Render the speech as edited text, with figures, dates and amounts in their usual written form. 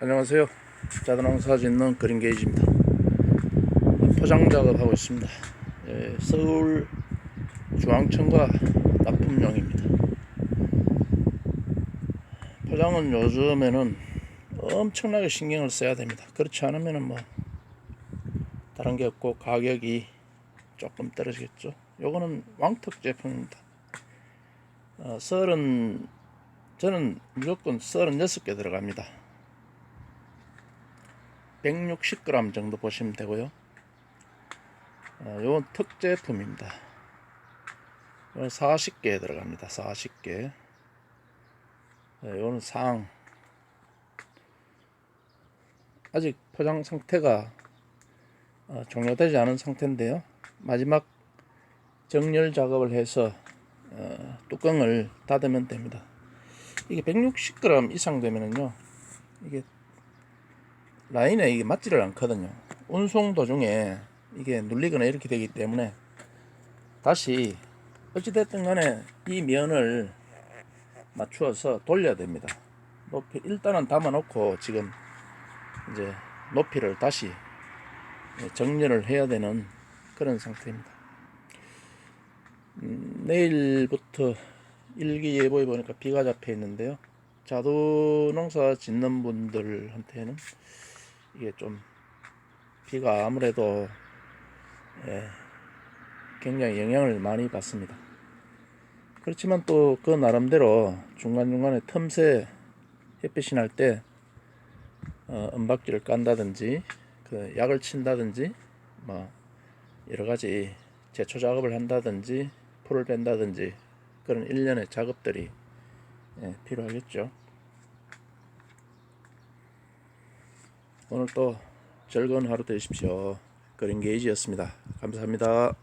안녕하세요. 자두농사 짓는 그린게이지입니다. 포장 작업하고 있습니다. 서울 중앙청과 납품용입니다. 포장은 요즘에는 엄청나게 신경을 써야 됩니다. 그렇지 않으면 뭐 다른 게 없고 가격이 조금 떨어지겠죠. 요거는 왕턱 제품입니다. 저는 무조건 36개 들어갑니다. 160g 정도 보시면 되고요. 요건 특제품입니다. 40개 들어갑니다. 40개. 요거는 상. 아직 포장 상태가 종료되지 않은 상태인데요. 마지막 정렬 작업을 해서 뚜껑을 닫으면 됩니다. 이게 160g 이상 되면은요, 이게 라인에 이게 맞지를 않거든요. 운송 도중에 이게 눌리거나 이렇게 되기 때문에 다시 어찌됐든 간에 이 면을 맞추어서 돌려야 됩니다. 높이 일단은 담아 놓고 지금 이제 높이를 다시 정렬을 해야 되는 그런 상태입니다. 내일부터 일기예보에 보니까 비가 잡혀 있는데요. 자두농사 짓는 분들한테는 이게 좀 비가 아무래도 굉장히 영향을 많이 받습니다. 그렇지만 또 그 나름대로 중간중간에 틈새 햇빛이 날 때 은박지를 깐다든지 그 약을 친다든지 뭐 여러가지 제초 작업을 한다든지 풀을 뺀다든지 그런 일련의 작업들이 필요하겠죠. 오늘 또 즐거운 하루 되십시오. 그린게이지였습니다. 감사합니다.